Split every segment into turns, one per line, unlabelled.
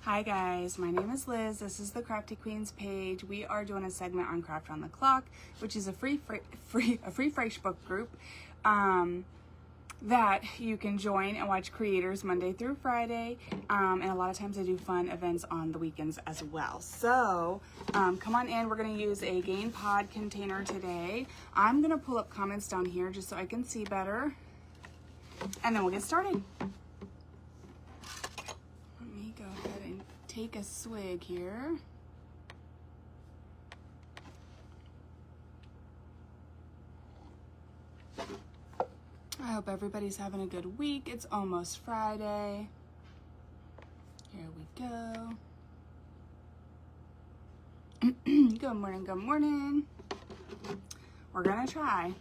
Hi guys, my name is Liz. This is the Crafty Queens page. We are doing a segment on Craft on the Clock, which is a free Facebook group that you can join and watch creators Monday through Friday. And a lot of times I do fun events on the weekends as well. So come on in. We're going to use a Gain Pod container today. I'm going to pull up comments down here just so I can see better. And then we'll get started. Let me go ahead and take a swig here. I hope everybody's having a good week. It's almost Friday. Here we go. Good morning, good morning. We're gonna try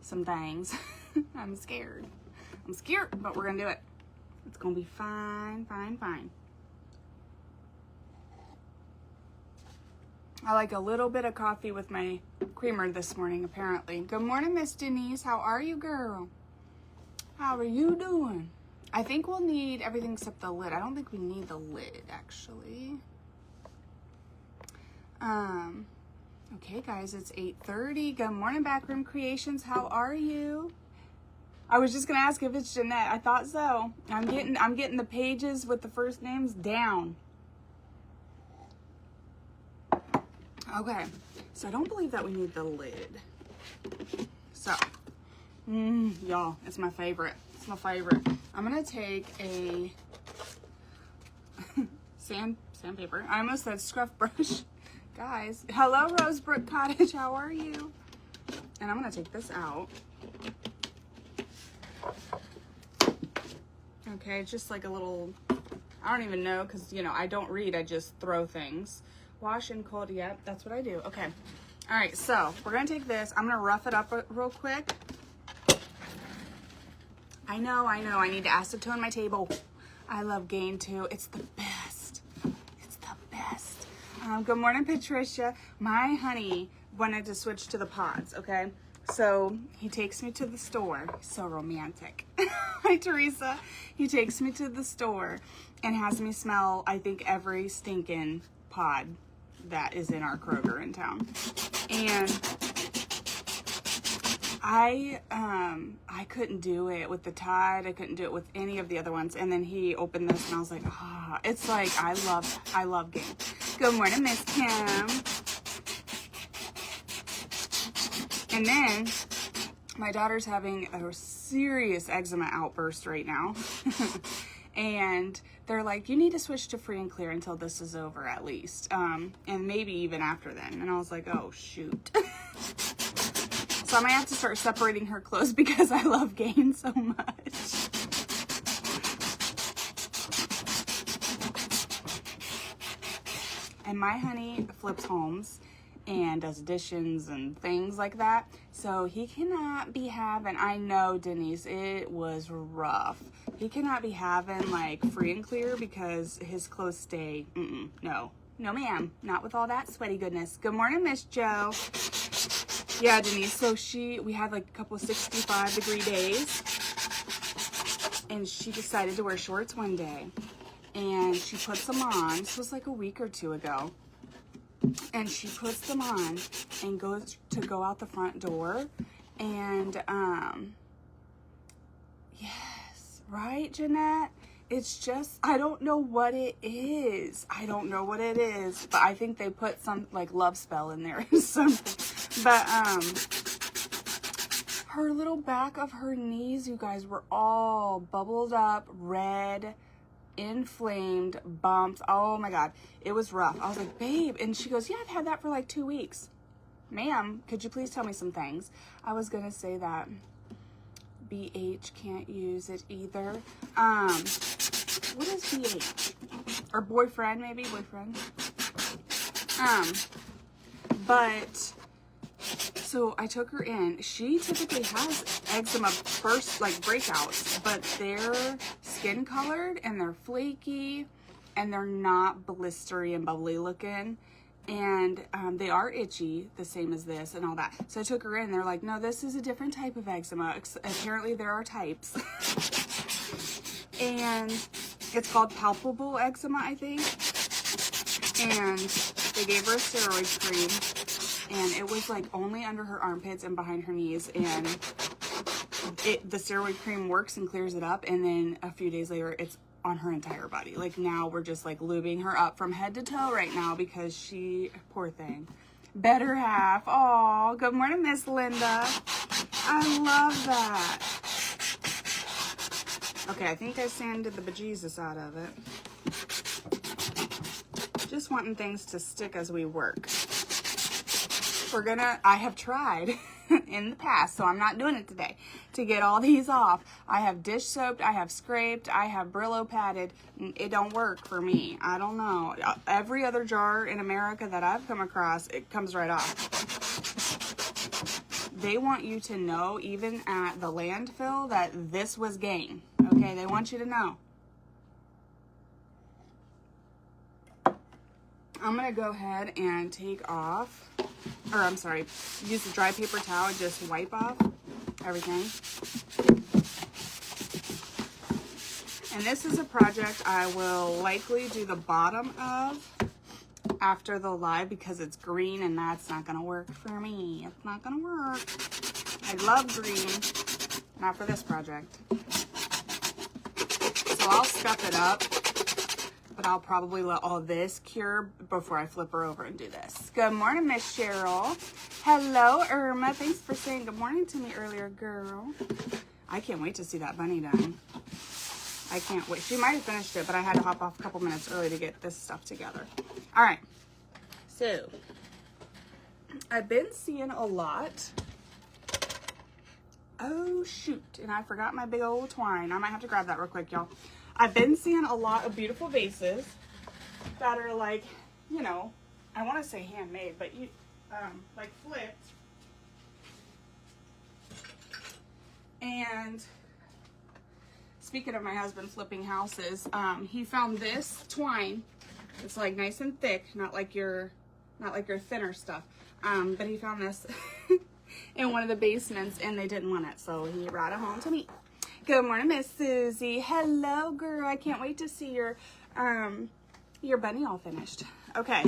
some things. I'm scared, but we're gonna do it. It's gonna be fine, fine, fine. I like a little bit of coffee with my creamer this morning, apparently. Good morning, Miss Denise. How are you, girl? How are you doing? I think we'll need everything except the lid. I don't think we need the lid, actually. Okay, guys, it's 8:30. Good morning, Backroom Creations. How are you? I was just gonna ask if it's Jeanette. I thought so. I'm getting the pages with the first names down. Okay, so I don't believe that we need the lid. So, y'all, it's my favorite. It's my favorite. I'm gonna take a sandpaper. I almost said scruff brush. Guys, hello, Rosebrook Cottage. How are you? And I'm gonna take this out. Okay, just like a little, I don't even know, because, you know, I don't read. I just throw things. Wash and cold, yep, that's what I do. Okay, all right, so we're gonna take this. I'm gonna rough it up real quick. I know, I need to acetone my table. I love Gain too. It's the best. It's the best. Good morning, Patricia. My honey wanted to switch to the pods, okay? So he takes me to the store. So romantic. Hi, Teresa. He takes me to the store and has me smell, I think, every stinking pod that is in our Kroger in town. And I couldn't do it with the Tide. I couldn't do it with any of the other ones. And then he opened this and I was like, it's like, I love Gain. Good morning, Miss Kim. And then my daughter's having a serious eczema outburst right now. And they're like, you need to switch to free and clear until this is over at least. And maybe even after then. And I was like, oh, shoot. So I might have to start separating her clothes because I love Gain so much. And my honey flips homes and does additions and things like that. So he cannot be having, I know, Denise, it was rough. He cannot be having like free and clear because his clothes stay, no, ma'am, not with all that sweaty goodness. Good morning, Miss Joe. Yeah, Denise, so we had like a couple 65-degree days and she decided to wear shorts one day and she puts them on. This was like a week or two ago. And she puts them on and goes to go out the front door. And, yes, right, Jeanette? It's just, I don't know what it is. But I think they put some, like, love spell in there or something. But, her little back of her knees, you guys, were all bubbled up, red, inflamed, bumps. Oh my God, it was rough. I was like, babe, and she goes, yeah, I've had that for like 2 weeks. Ma'am, could you please tell me some things? I was gonna say that BH can't use it either. What is BH? Or boyfriend, maybe boyfriend. But so I took her in. She typically has eczema first, like breakouts, but they're skin colored and they're flaky and they're not blistery and bubbly looking. And they are itchy, the same as this and all that. So I took her in. They're like, no, this is a different type of eczema. Apparently there are types. And It's called palpable eczema, I think. And they gave her a steroid cream, and it was like only under her armpits and behind her knees, and the steroid cream works and clears it up, and then a few days later it's on her entire body. Like now we're just like lubing her up from head to toe right now because she, poor thing, better half. Oh, good morning, Miss Linda. I love that. Okay, I think I sanded the bejesus out of it. Just wanting things to stick as we work. I have tried in the past, so I'm not doing it today, to get all these off. I have dish soaped, I have scraped, I have Brillo padded. It don't work for me. I don't know. Every other jar in America that I've come across, it comes right off. They want you to know, even at the landfill, that this was gain. Okay, they want you to know. I'm going to go ahead and take off, or I'm sorry, use the dry paper towel and just wipe off everything. And this is a project I will likely do the bottom of after the live because it's green and that's not going to work for me. It's not going to work. I love green, not for this project. So I'll scuff it up. But I'll probably let all this cure before I flip her over and do this. Good morning, Miss Cheryl. Hello, Irma. Thanks for saying good morning to me earlier, girl. I can't wait to see that bunny done. I can't wait. She might have finished it, but I had to hop off a couple minutes early to get this stuff together. All right. So, I've been seeing a lot. Oh, shoot. And I forgot my big old twine. I might have to grab that real quick, y'all. I've been seeing a lot of beautiful vases that are like, you know, I want to say handmade, but you, like flipped. And speaking of my husband flipping houses, he found this twine. It's like nice and thick, not like your thinner stuff. But he found this in one of the basements and they didn't want it, so he brought it home to me. Good morning, Miss Susie. Hello, girl. I can't wait to see your bunny all finished. Okay,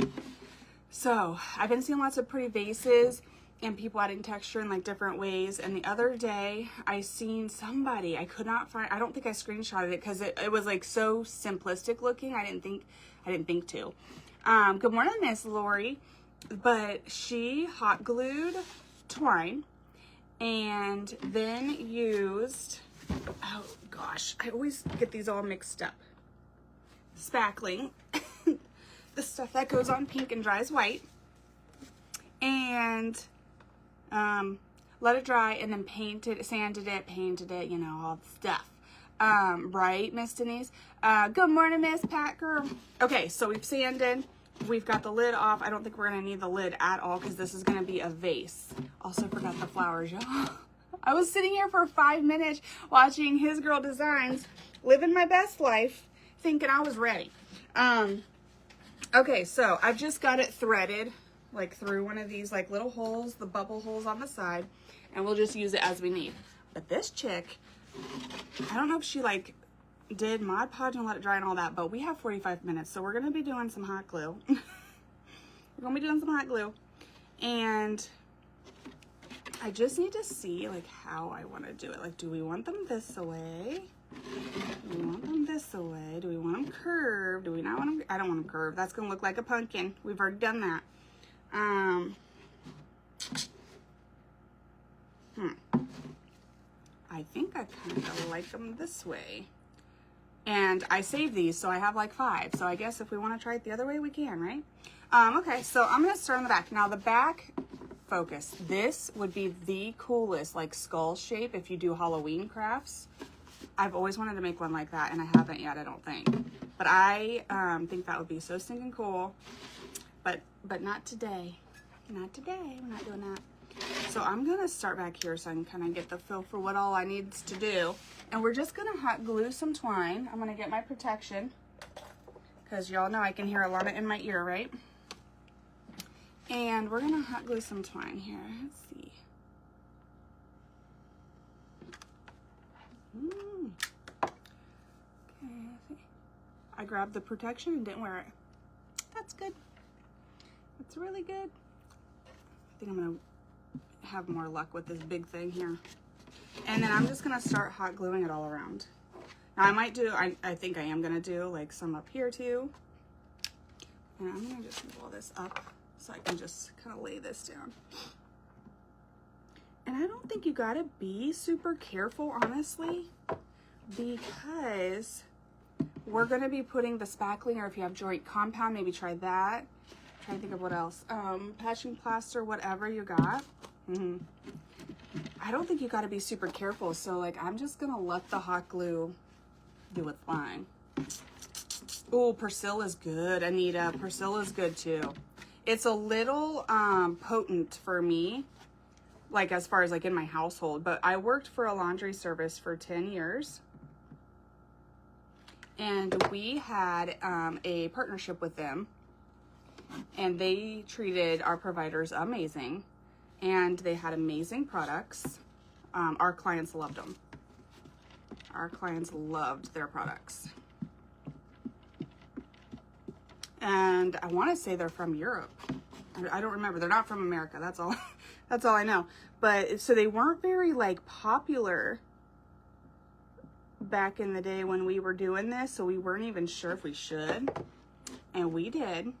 so I've been seeing lots of pretty vases and people adding texture in like different ways. And the other day I seen somebody, I could not find, I don't think I screenshotted it because it was like so simplistic looking. I didn't think to. Good morning, Miss Lori. But she hot glued twine and then used, oh gosh, I always get these all mixed up. Spackling, the stuff that goes on pink and dries white, and let it dry and then sanded it, you know, all the stuff. Right, Miss Denise? Good morning, Miss Pat girl. Okay, so we've sanded. We've got the lid off. I don't think we're going to need the lid at all because this is going to be a vase. Also forgot the flowers, y'all. I was sitting here for 5 minutes watching his girl designs, living my best life, thinking I was ready. Okay, so I've just got it threaded like through one of these like little holes, the bubble holes on the side, and we'll just use it as we need. But this chick, I don't know if she like did Mod Podge and let it dry and all that, but we have 45 minutes, so we're going to be doing some hot glue. We're going to be doing some hot glue, and I just need to see like how I want to do it. Like, do we want them this way? Do we want them this way? Do we want them curved? Do we not want them? I don't want them curved. That's going to look like a pumpkin. We've already done that. I think I kind of like them this way. And I saved these, so I have like 5. So I guess if we want to try it the other way, we can, right? Okay, so I'm going to start on the back. Now the back, focus. This would be the coolest, like skull shape if you do Halloween crafts. I've always wanted to make one like that, and I haven't yet, I don't think. But I think that would be so stinking cool. But not today. Not today. We're not doing that. So I'm going to start back here so I can kind of get the feel for what all I need to do. And we're just going to hot glue some twine. I'm going to get my protection because y'all know I can hear a lot of it in my ear, right? And we're going to hot glue some twine here. Let's see. Okay. I grabbed the protection and didn't wear it. That's good. That's really good. I think I'm gonna have more luck with this big thing here. And then I'm just gonna start hot gluing it all around. Now I might do, I think I am gonna do like some up here too. And I'm gonna just move all this up so I can just kind of lay this down. And I don't think you gotta be super careful, honestly, because we're gonna be putting the spackling, or if you have joint compound, maybe try that. I'm trying to think of what else. Patching plaster, whatever you got. I don't think you gotta be super careful. So like, I'm just gonna let the hot glue do its thing. Oh, Persil is good, Anita. Persil is good too. It's a little potent for me, like as far as like in my household, but I worked for a laundry service for 10 years. And we had a partnership with them, and they treated our providers amazing, and they had amazing products. Our clients loved them. Our clients loved their products. And I want to say they're from Europe. I don't remember. They're not from America. That's all. That's all I know. But so they weren't very like popular back in the day when we were doing this. So we weren't even sure if we should. And we did.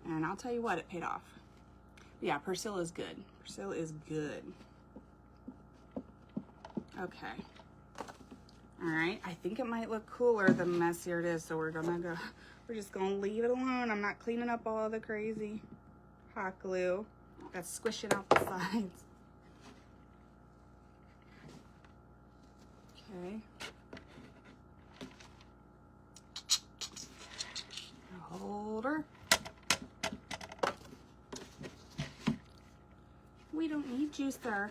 And I'll tell you what, it paid off. Yeah, Persil is good. Persil is good. Okay. All right. I think it might look cooler the messier it is. So we're just gonna leave it alone. I'm not cleaning up all the crazy hot glue. Got squishing out the sides. Okay. Holder. We don't need juicer.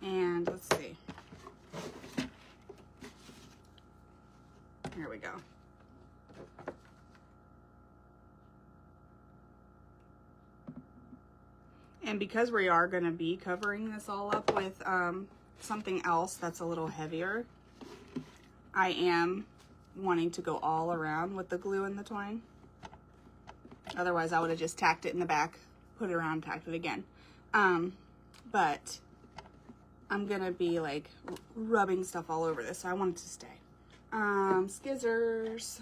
And let's see. Here we go. And because we are going to be covering this all up with something else that's a little heavier, I am wanting to go all around with the glue and the twine. Otherwise, I would have just tacked it in the back, put it around, tacked it again. But I'm going to be like rubbing stuff all over this, so I want it to stay. Skizzers.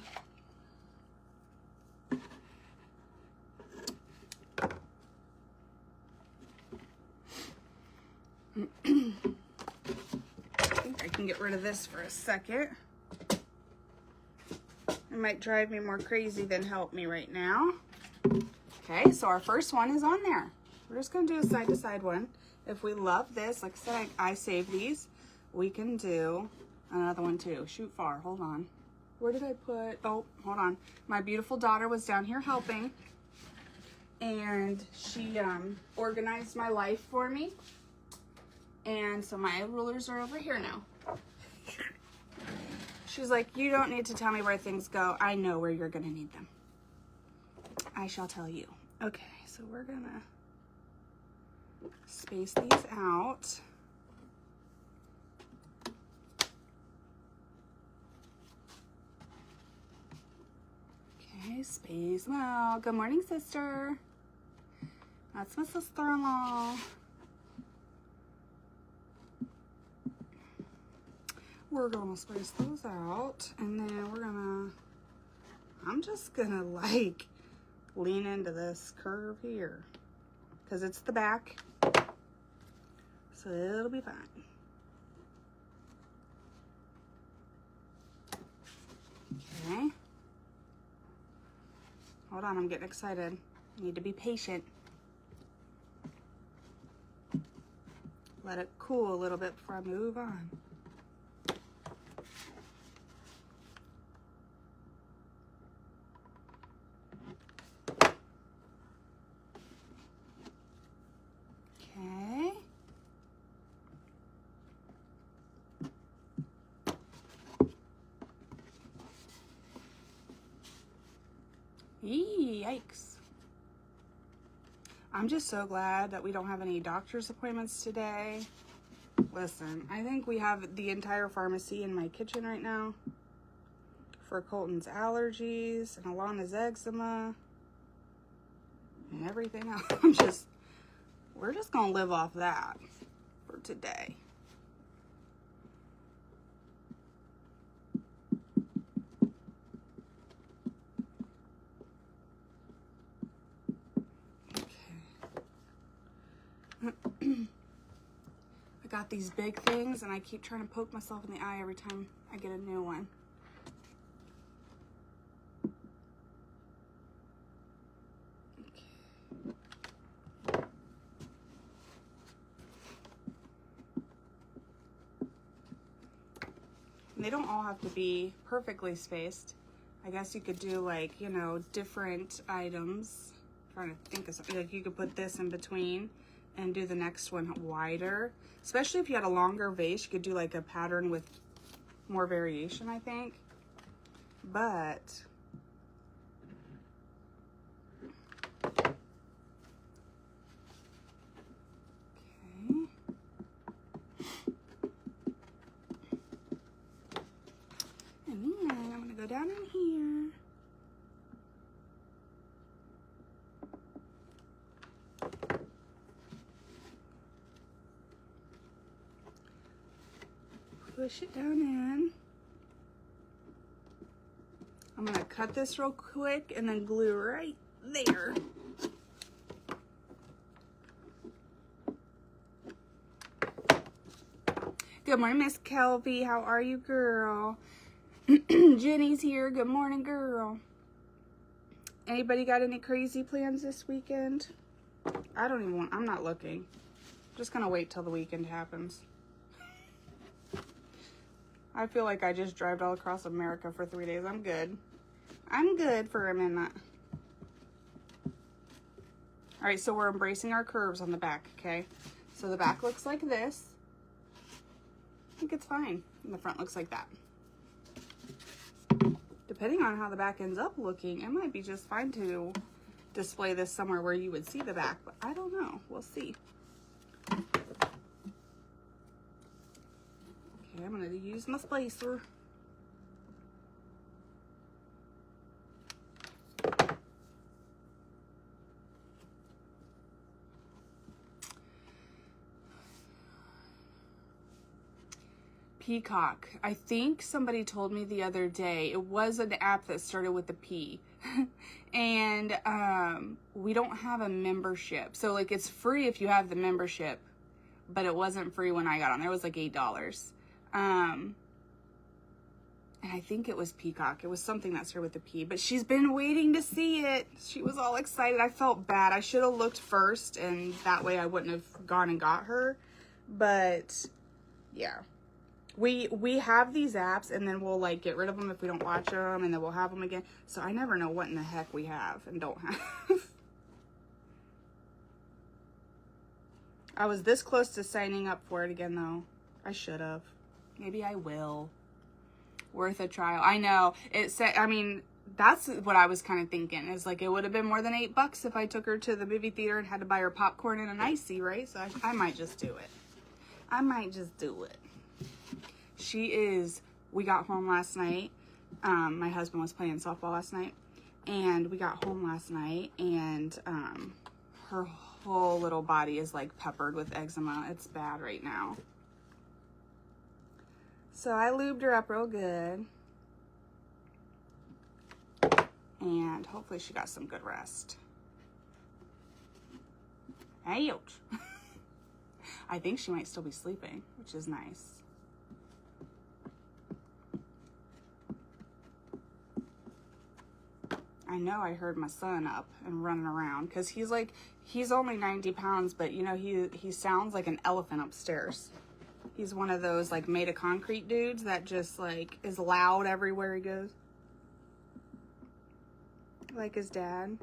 I think I can get rid of this for a second. It might drive me more crazy than help me right now. Okay, so our first one is on there. We're just gonna do a side to side one. If we love this, like I said, I save these. We can do another one too. Shoot far, hold on. Where did I put, oh, hold on. My beautiful daughter was down here helping, and she organized my life for me. And so my rulers are over here now. She's like, you don't need to tell me where things go. I know where you're gonna need them. I shall tell you. Okay, so we're gonna space these out. Okay, space them out. Good morning, sister. That's my sister-in-law. We're gonna space those out, and then we're gonna, I'm just gonna like lean into this curve here because it's the back, so it'll be fine. Okay. Hold on, I'm getting excited. I need to be patient. Let it cool a little bit before I move on. Okay. Yikes. I'm just so glad that we don't have any doctor's appointments today. Listen, I think we have the entire pharmacy in my kitchen right now for Colton's allergies and Alana's eczema and everything else. We're just gonna live off that for today. I got these big things and I keep trying to poke myself in the eye every time I get a new one. Okay. And they don't all have to be perfectly spaced. I guess you could do like, you know, different items. I'm trying to think of something. Like you could put this in between and do the next one wider. Especially if you had a longer vase, you could do like a pattern with more variation, I think. But okay. And then I'm gonna go down in here. Push it down in. I'm gonna cut this real quick and then glue right there. Good morning, Miss Kelby. How are you, girl? Jenny's here. Good morning, girl. Anybody got any crazy plans this weekend? I'm not looking. I'm just gonna wait till the weekend happens. I feel like I just drove all across America for 3 days. I'm good. I'm good for a minute. All right, so we're embracing our curves on the back, okay? So the back looks like this. I think it's fine. And the front looks like that. Depending on how the back ends up looking, it might be just fine to display this somewhere where you would see the back, but I don't know. We'll see. Okay, I'm going to use my spacer. Peacock. I think somebody told me the other day, it was an app that started with a P. And we don't have a membership. So like it's free if you have the membership, but it wasn't free when I got on there. It was like $8. And I think it was Peacock. It was something that started with a P, but she's been waiting to see it. She was all excited. I felt bad. I should have looked first and that way I wouldn't have gone and got her. But yeah. We have these apps and then we'll like get rid of them if we don't watch them and then we'll have them again. So I never know what in the heck we have and don't have. I was this close to signing up for it again though. I should have. Maybe I will. Worth a trial. I know. It said, I mean, that's what I was kind of thinking. Is like it would have been more than $8 if I took her to the movie theater and had to buy her popcorn and an icy, right? So I might just do it. I might just do it. We got home last night. My husband was playing softball last night. And we got home last night and her whole little body is like peppered with eczema. It's bad right now. So I lubed her up real good. And hopefully she got some good rest. Ouch. I think she might still be sleeping, which is nice. I know I heard my son up and running around because he's only 90 pounds, but you know, he sounds like an elephant upstairs. He's one of those like made of concrete dudes that just like is loud everywhere he goes. Like his dad.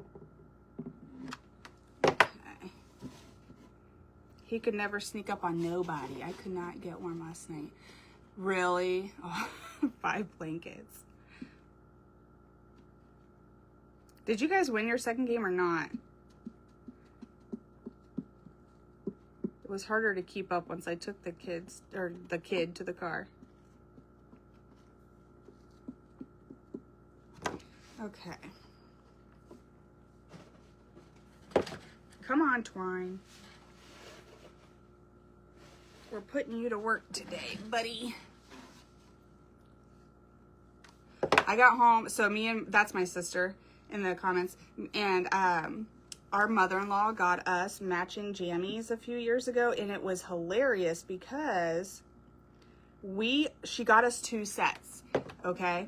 Okay. He could never sneak up on nobody. I could not get warm last night. Really? Oh, 5 blankets. Did you guys win your second game or not? It was harder to keep up once I took the kid to the car. Okay. Come on, twine. We're putting you to work today, buddy. I got home, so that's my sister in the comments, and our mother-in-law got us matching jammies a few years ago, and it was hilarious because she got us 2 sets, okay?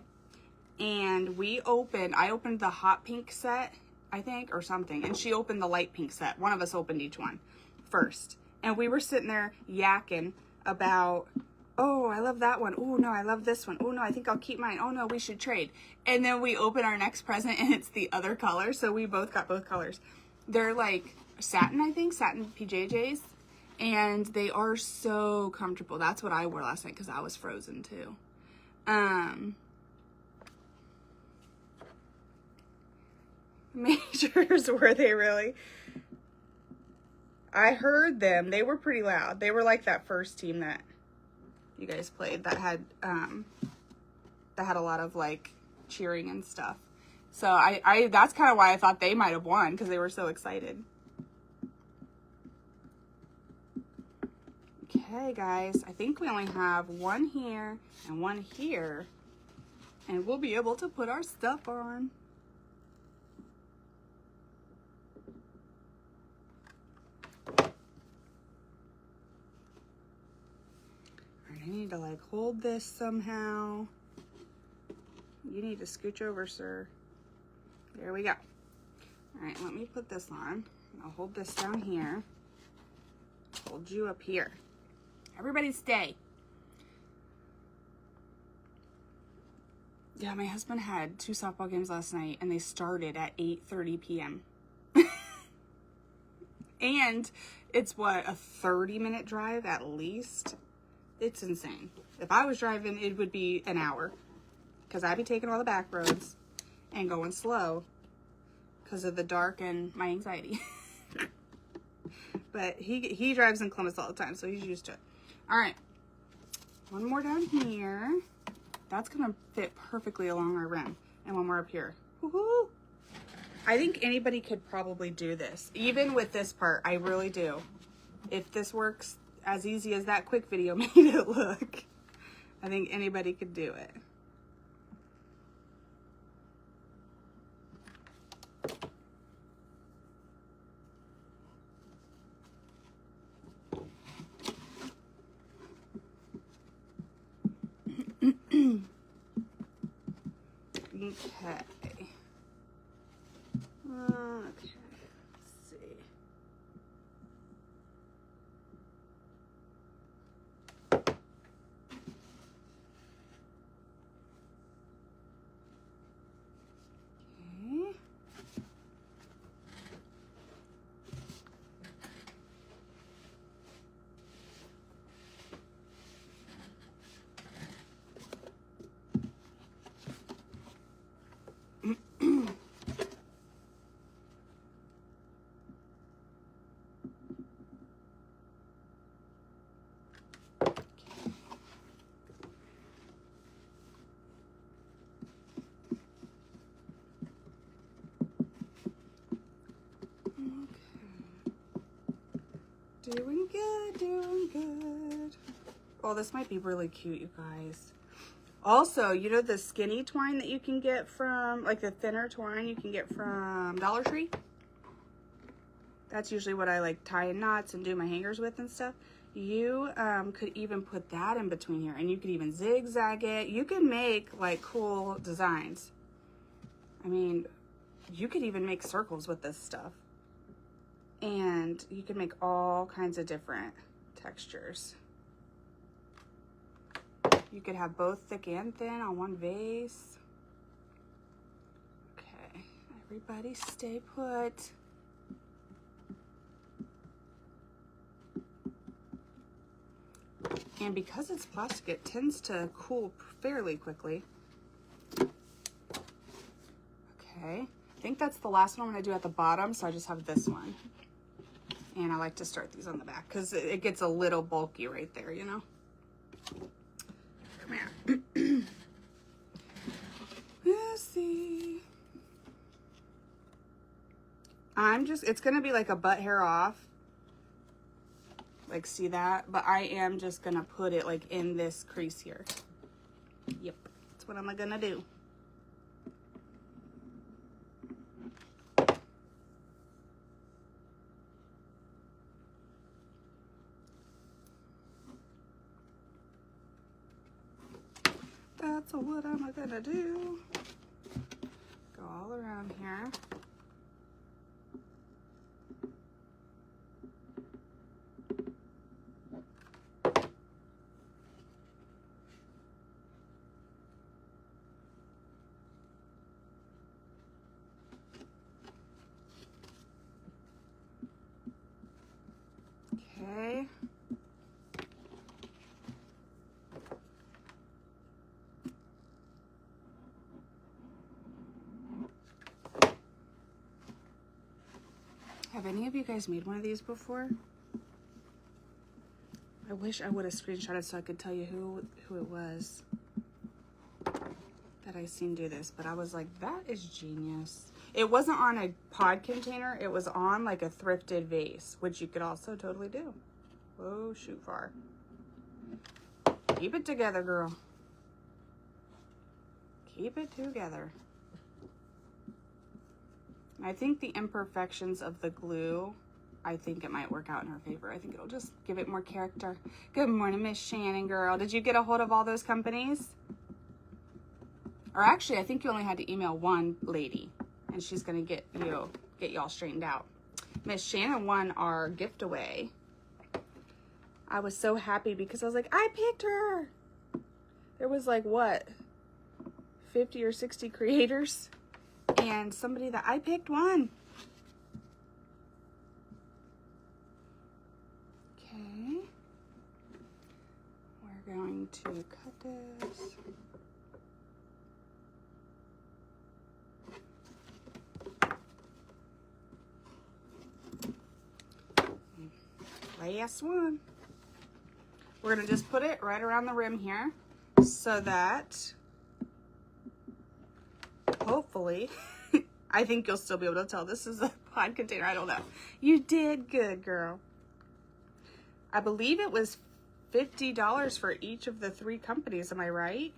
And I opened the hot pink set, I think, or something, and she opened the light pink set. One of us opened each one first. And we were sitting there yakking about, oh, I love that one. Oh, no, I love this one. Oh, no, I think I'll keep mine. Oh, no, we should trade. And then we open our next present, and it's the other color, so we both got both colors. They're like satin, I think, satin PJJs, and they are so comfortable. That's what I wore last night because I was frozen, too. Majors, were they really? I heard them. They were pretty loud. They were like that first team that you guys played that had a lot of like cheering and stuff. So I that's kind of why I thought they might have won, because they were so excited. Okay, guys, I think we only have one here and one here, and we'll be able to put our stuff on. I need to like hold this somehow. You need to scooch over, sir. There we go. All right, let me put this on. I'll hold this down here. Hold you up here. Everybody stay. Yeah, my husband had 2 softball games last night, and they started at 8:30 p.m. And it's what, a 30-minute drive at least? It's insane. If I was driving, it would be an hour, because I'd be taking all the back roads and going slow because of the dark and my anxiety. But he drives in Columbus all the time, so he's used to it. All right, one more down here. That's gonna fit perfectly along our rim, and one more up here. Woohoo! I think anybody could probably do this, even with this part. I really do. If this works as easy as that quick video made it look, I think anybody could do it. Okay. Okay. Let's see. Okay. Doing good, doing good. Oh, this might be really cute, you guys. Also, you know the skinny twine that you can get from, like the thinner twine you can get from Dollar Tree? That's usually what I like tie in knots and do my hangers with and stuff. You could even put that in between here, and you could even zigzag it. You can make like cool designs. I mean, you could even make circles with this stuff. And you can make all kinds of different textures. You could have both thick and thin on one vase. Okay, everybody stay put. And because it's plastic, it tends to cool fairly quickly. Okay, I think that's the last one I'm gonna do at the bottom, so I just have this one. And I like to start these on the back because it gets a little bulky right there, you know? Come here. Let's see. it's gonna be like a butt hair off. Like, see that? But I am just gonna put it like in this crease here. Yep, that's what I'm gonna do. That's what I'm gonna do. Go all around here. Okay. Have any of you guys made one of these before? I wish I would have screenshotted so I could tell you who it was that I seen do this, but I was like, that is genius. It wasn't on a pod container, it was on like a thrifted vase, which you could also totally do. Whoa, shoot far. Keep it together, girl. Keep it together. I think the imperfections of the glue, I think it might work out in her favor. I think it'll just give it more character. Good morning, Miss Shannon, girl. Did you get a hold of all those companies? Or actually, I think you only had to email one lady, and she's gonna get y'all straightened out. Miss Shannon won our gift away. I was so happy because I was like, I picked her. There was like, what, 50 or 60 creators? And somebody that I picked won. Okay. We're going to cut this. Last one. We're going to just put it right around the rim here so that hopefully, I think you'll still be able to tell this is a pod container. I don't know. You did good, girl. I believe it was $50 for each of the 3 companies. Am I right?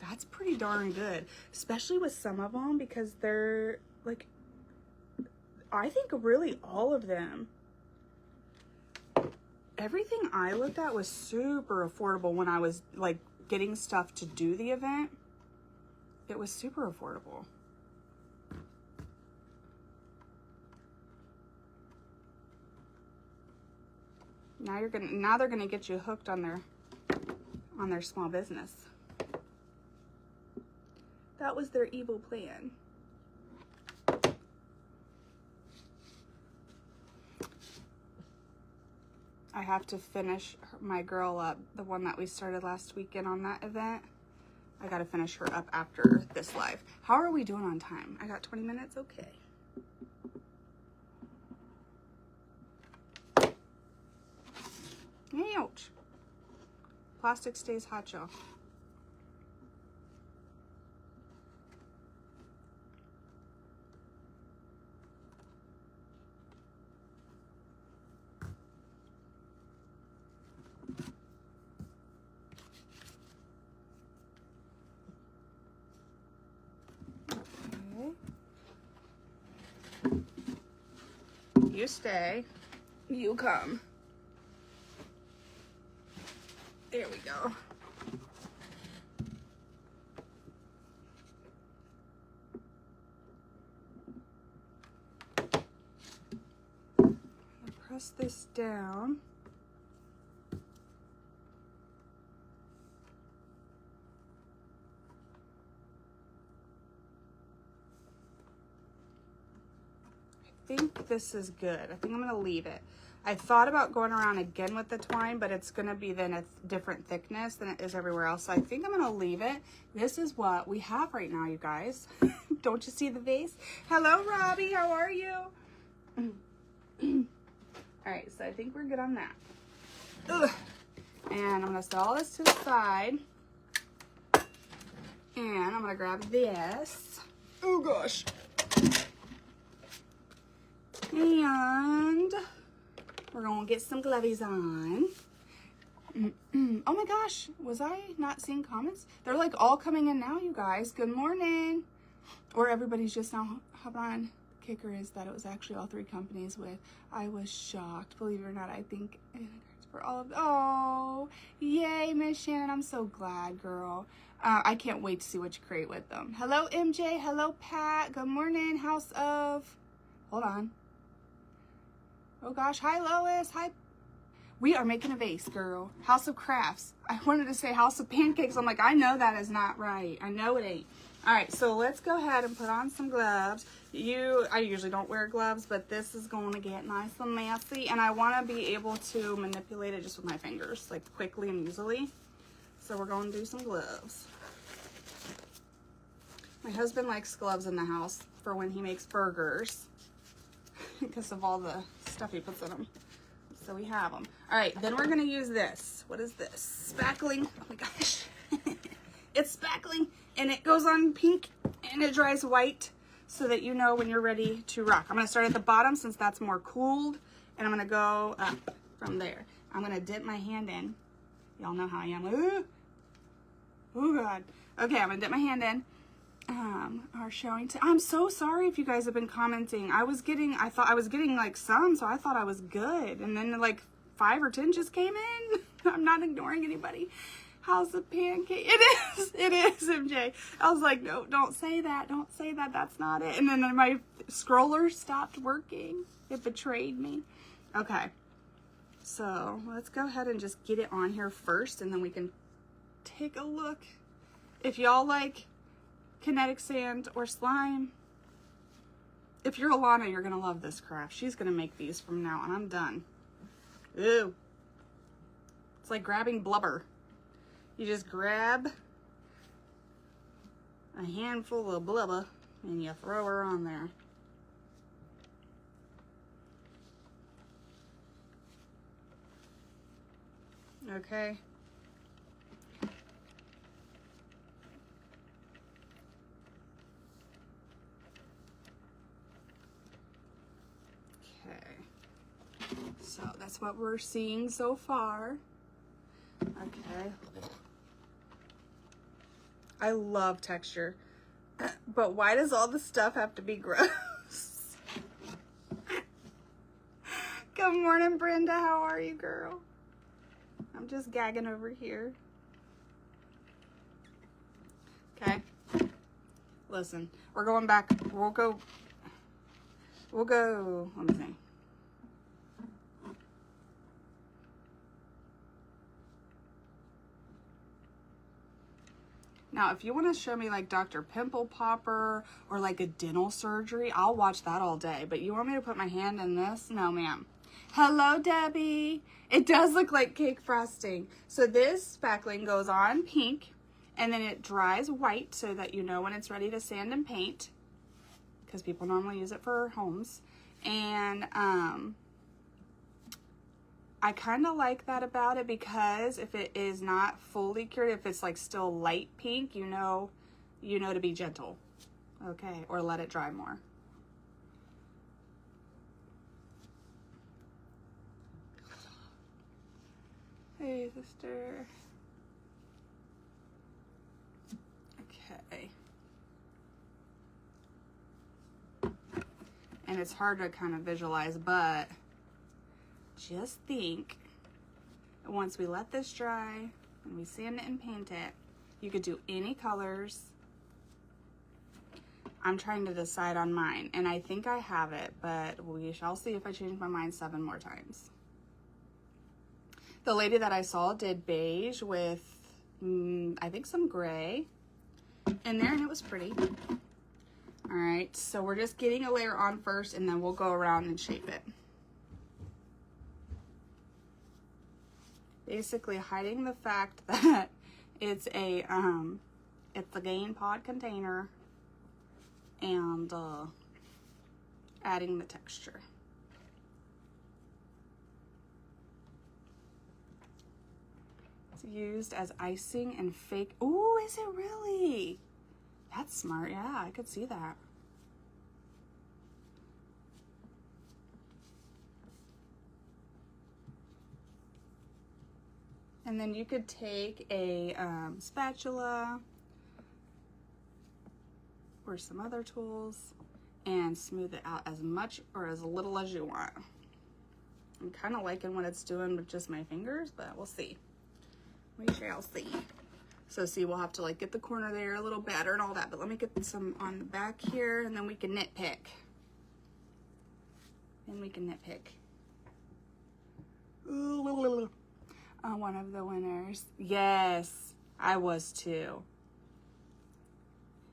That's pretty darn good, especially with some of them because they're like, I think really all of them. Everything I looked at was super affordable when I was like getting stuff to do the event. It was super affordable. Now they're gonna get you hooked on their small business. That was their evil plan. I have to finish my girl up, the one that we started last weekend on that event. I gotta finish her up after this live. How are we doing on time? I got 20 minutes, okay. Ouch. Plastic stays hot, y'all. You stay, you come. There we go. Press this down. I think this is good. I think I'm gonna leave it. I thought about going around again with the twine, but it's gonna be then a different thickness than it is everywhere else. So I think I'm gonna leave it. This is what we have right now, you guys. Don't you see the vase? Hello, Robbie, how are you? All right, so I think we're good on that. Ugh. And I'm gonna set all this to the side. And I'm gonna grab this. Oh gosh. And we're gonna get some glovies on. Oh my gosh, was I not seeing comments? They're like all coming in now, you guys. Good morning. Or everybody's just now hopping on. Kicker is that it was actually all 3 companies with. I was shocked, believe it or not. I think for all of, oh, yay, Miss Shannon. I'm so glad, girl. I can't wait to see what you create with them. Hello, MJ. Hello, Pat. Good morning, House of, hold on. Oh gosh, hi, Lois. Hi. We are making a vase, girl. House of Crafts. I wanted to say House of Pancakes. I'm like, I know that is not right. I know it ain't. All right, so let's go ahead and put on some gloves. I usually don't wear gloves, but this is going to get nice and messy, and I want to be able to manipulate it just with my fingers, like quickly and easily. So we're going to do some gloves. My husband likes gloves in the house for when he makes burgers because of all the stuff he puts in them. So we have them. All right, then we're going to use this. What is this? Spackling. Oh my gosh. It's spackling, and it goes on pink, and it dries white, so that you know when you're ready to rock. I'm going to start at the bottom since that's more cooled, and I'm going to go up from there. I'm going to dip my hand in. Y'all know how I am. Ooh. Oh, God. Okay, I'm going to dip my hand in. Are showing I'm so sorry if you guys have been commenting. I thought I was getting like some, so I thought I was good. And then like 5 or 10 just came in. I'm not ignoring anybody. House of Pancake. It is, MJ. I was like, no, don't say that. Don't say that. That's not it. And then my scroller stopped working. It betrayed me. Okay. So let's go ahead and just get it on here first, and then we can take a look. If y'all like kinetic sand or slime, if you're Alana, you're going to love this craft. She's going to make these from now on. I'm done. Ew. It's like grabbing blubber. You just grab a handful of blubber and you throw her on there. Okay. Okay. So that's what we're seeing so far. Okay. I love texture, but why does all the stuff have to be gross? Good morning, Brenda. How are you, girl? I'm just gagging over here. Okay. Listen, we're going back. We'll go, let me think. Now, if you want to show me like Dr. Pimple Popper or like a dental surgery, I'll watch that all day. But you want me to put my hand in this? No, ma'am. Hello, Debbie. It does look like cake frosting. So this spackling goes on pink, and then it dries white so that you know when it's ready to sand and paint, because people normally use it for homes. And I kind of like that about it, because if it is not fully cured, if it's like still light pink, you know to be gentle. Okay, or let it dry more. Hey, sister. Okay. And it's hard to kind of visualize, but just think, once we let this dry and we sand it and paint it, you could do any colors. I'm trying to decide on mine, and I think I have it, but we shall see if I change my mind 7 more times. The lady that I saw did beige with, I think, some gray in there, and it was pretty. All right, so we're just getting a layer on first, and then we'll go around and shape it. Basically hiding the fact that it's a gain pod container, and adding the texture. It's used as icing and fake. Ooh, is it really? That's smart. Yeah, I could see that. And then you could take a spatula or some other tools and smooth it out as much or as little as you want. I'm kind of liking what it's doing with just my fingers, but we'll see. We shall see. So see, we'll have to like get the corner there a little better and all that, but let me get some on the back here and then we can nitpick. Ooh, one of the winners. Yes, I was too.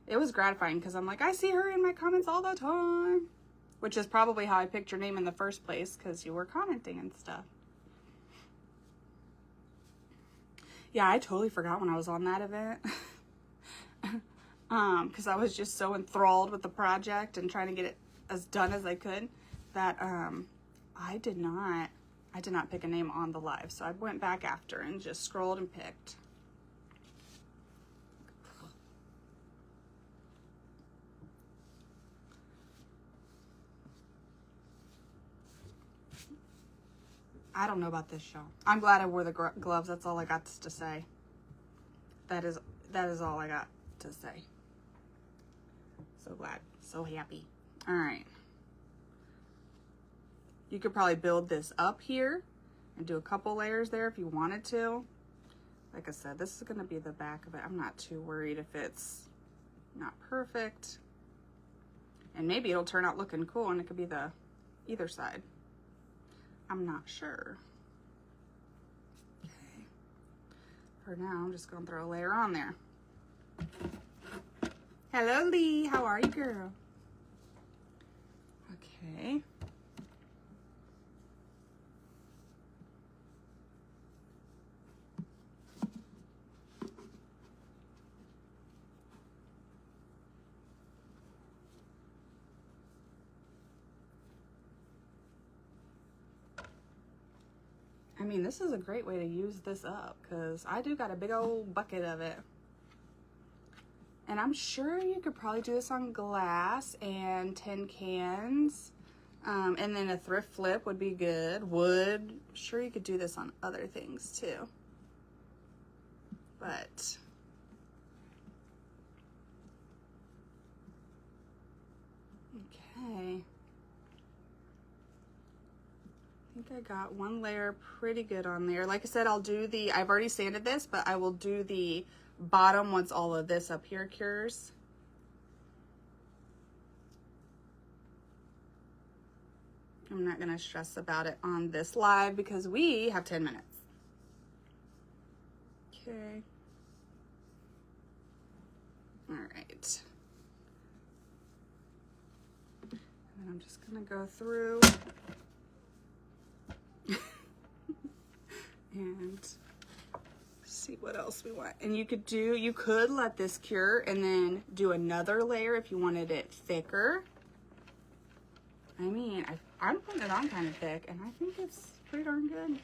It was gratifying because I'm like, I see her in my comments all the time. Which is probably how I picked your name in the first place, because you were commenting and stuff. Yeah, I totally forgot when I was on that event. Because I was just so enthralled with the project and trying to get it as done as I could that I did not pick a name on the live. So I went back after and just scrolled and picked. I don't know about this, y'all. I'm glad I wore the gloves. That's all I got to say. That is all I got to say. So glad. So happy. All right. You could probably build this up here and do a couple layers there if you wanted to. Like I said, this is going to be the back of it. I'm not too worried if it's not perfect. And maybe it'll turn out looking cool and it could be the either side. I'm not sure. Okay. For now, I'm just going to throw a layer on there. Hello, Lee. How are you, girl? Okay. I mean, this is a great way to use this up because I do got a big old bucket of it. And I'm sure you could probably do this on glass and tin cans. And then a thrift flip would be good. Wood. Sure, you could do this on other things too. But okay. I think I got one layer pretty good on there. Like I said, I've already sanded this, but I will do the bottom once all of this up here cures. I'm not gonna stress about it on this live because we have 10 minutes. Okay. All right. And then I'm just gonna go through and see what else we want. And you could let this cure and then do another layer if you wanted it thicker. I mean, I'm putting it on kind of thick and I think it's pretty darn good.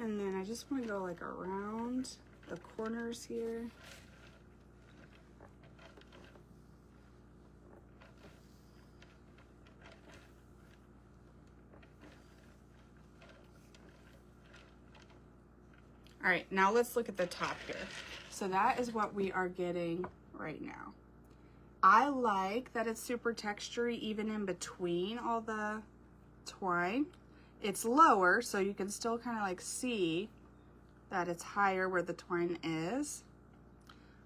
And then I just want to go like around the corners here. All right, now let's look at the top here. So that is what we are getting right now. I like that it's super textury even in between all the twine. It's lower, so you can still kind of like see that it's higher where the twine is.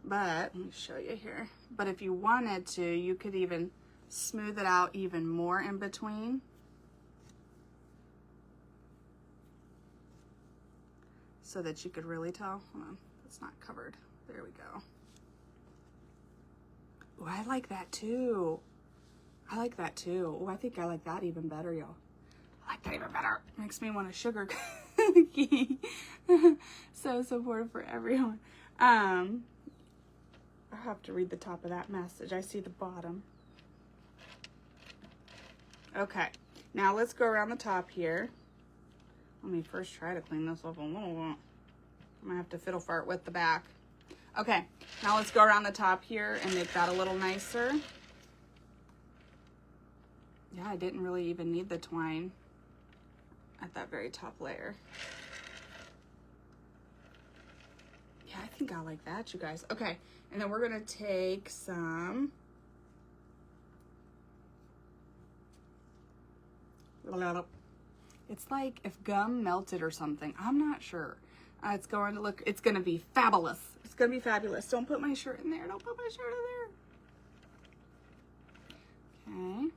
But, let me show you here. But if you wanted to, you could even smooth it out even more in between. So that you could really tell. Hold on, it's not covered. There we go. Oh, I like that too. I like that too. Oh, I think I like that even better, y'all. I like that even better. Makes me want a sugar cookie. So supportive for everyone. I have to read the top of that message. I see the bottom. Okay, now let's go around the top here. Let me first try to clean this up a little bit. I'm gonna have to fiddle fart with the back. Okay, now let's go around the top here and make that a little nicer. Yeah, I didn't really even need the twine at that very top layer. Yeah, I think I like that, you guys. Okay, and then we're gonna take some it's like if gum melted or something. I'm not sure. It's going to be fabulous. It's gonna be fabulous. Don't put my shirt in there. Don't put my shirt in there. Okay.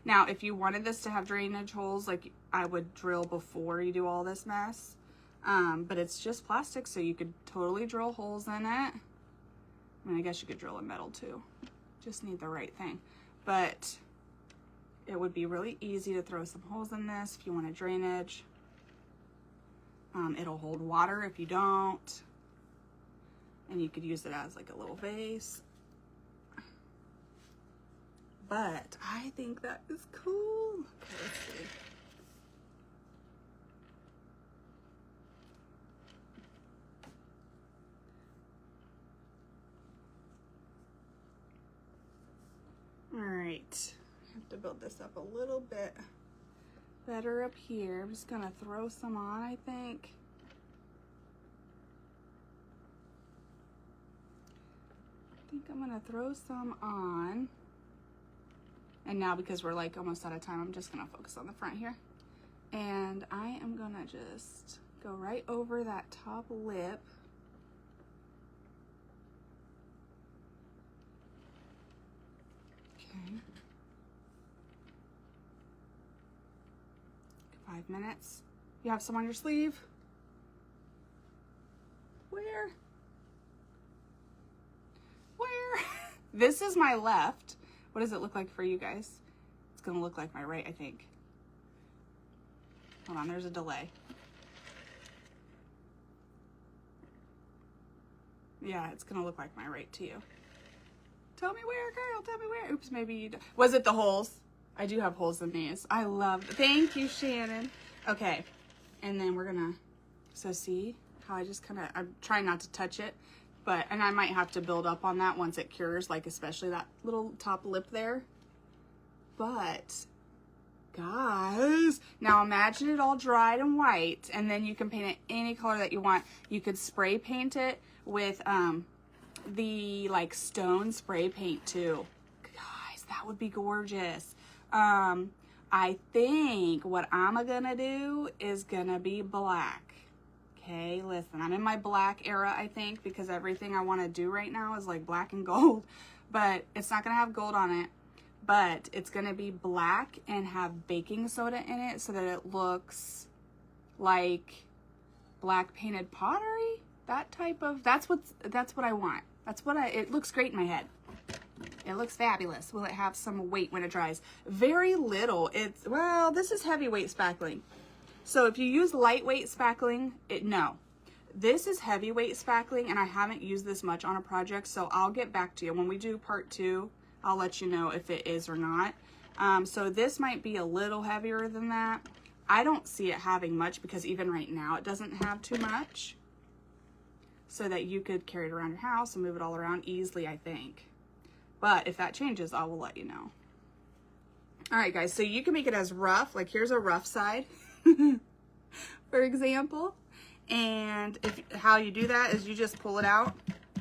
Now, if you wanted this to have drainage holes, like I would drill before you do all this mess. But it's just plastic, so you could totally drill holes in it. I mean, I guess you could drill in metal too. Just need the right thing. But it would be really easy to throw some holes in this if you want a drainage. It'll hold water if you don't. And you could use it as like a little vase. But I think that is cool. Okay, let's see. All right, I have to build this up a little bit better up here. I'm just gonna throw some on, I think. I'm gonna throw some on. And now, because we're like almost out of time, I'm just gonna focus on the front here. And I am gonna just go right over that top lip. Okay. 5 minutes. You have some on your sleeve? Where? Where? This is my left. What does it look like for you guys? It's gonna look like my right, I think. Hold on, there's a delay. Yeah, it's gonna look like my right to you. Tell me where, girl, tell me where. Oops, maybe you, was it the holes? I do have holes in these. I love, thank you, Shannon. Okay, and then we're gonna, so see how I just kinda, I'm trying not to touch it, but, and I might have to build up on that once it cures, like especially that little top lip there. But, guys, now imagine it all dried and white, and then you can paint it any color that you want. You could spray paint it with the like stone spray paint too. Guys, that would be gorgeous. I think what I'm gonna do is gonna be black. Okay, listen, I'm in my black era, I think, because everything I want to do right now is like black and gold, but it's not gonna have gold on it, but it's gonna be black and have baking soda in it so that it looks like black painted pottery. That type of, that's what I want. It looks great in my head. It looks fabulous. Will it have some weight when it dries? Very little. Well, this is heavyweight spackling. So if you use lightweight spackling, no. This is heavyweight spackling, and I haven't used this much on a project, so I'll get back to you. When we do part 2, I'll let you know if it is or not. So this might be a little heavier than that. I don't see it having much because even right now it doesn't have too much. So that you could carry it around your house and move it all around easily, I think. But if that changes, I will let you know. All right, guys, so you can make it as rough, like here's a rough side, for example. And how you do that is you just pull it out,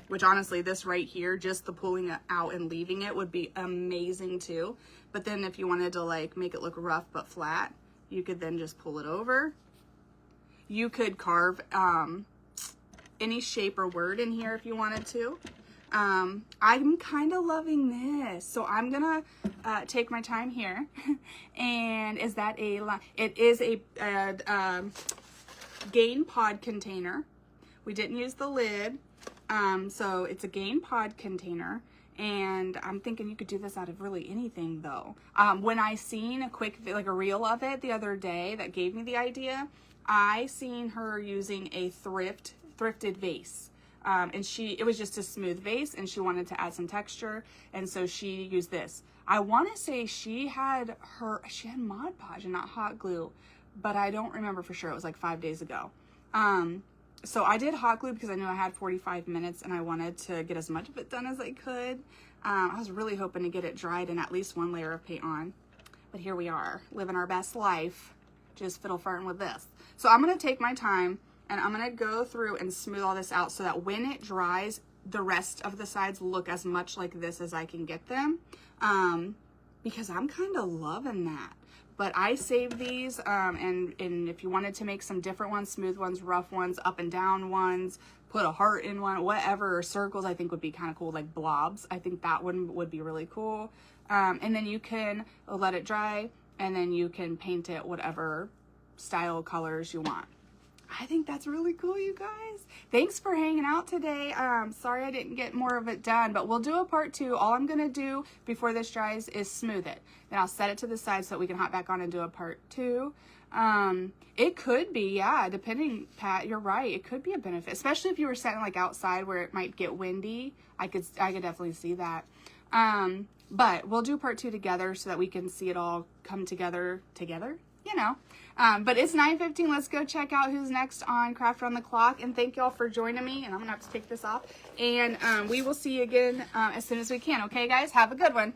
which honestly, this right here, just the pulling it out and leaving it would be amazing too. But then if you wanted to like make it look rough but flat, you could then just pull it over. You could carve any shape or word in here if you wanted to. I'm kind of loving this, so I'm gonna take my time here. And is that it is a gain pod container. We didn't use the lid, so it's a gain pod container. And I'm thinking you could do this out of really anything though. When I seen a reel of it the other day that gave me the idea, I seen her using a thrifted vase. and it was just a smooth vase, and she wanted to add some texture, and so she used this. I want to say she had Mod Podge and not hot glue, but I don't remember for sure. It was like 5 days ago. So I did hot glue because I knew I had 45 minutes and I wanted to get as much of it done as I could. I was really hoping to get it dried and at least one layer of paint on. But here we are, living our best life, just fiddle farting with this. So I'm going to take my time and I'm going to go through and smooth all this out so that when it dries, the rest of the sides look as much like this as I can get them. Because I'm kind of loving that. But I saved these, and if you wanted to make some different ones, smooth ones, rough ones, up and down ones, put a heart in one, whatever, circles I think would be kind of cool, like blobs. I think that one would be really cool. And then you can let it dry, and then you can paint it whatever style colors you want. I think that's really cool, you guys. Thanks for hanging out today. Sorry I didn't get more of it done, but we'll do a part 2. All I'm going to do before this dries is smooth it. Then I'll set it to the side so that we can hop back on and do a part 2. It could be, yeah, depending, Pat, you're right. It could be a benefit, especially if you were setting like outside where it might get windy. I could definitely see that. But we'll do part 2 together so that we can see it all come together, you know. But it's 9:15. Let's go check out who's next on Craft Around the Clock. And thank y'all for joining me. And I'm going to have to take this off. And we will see you again as soon as we can. Okay, guys? Have a good one.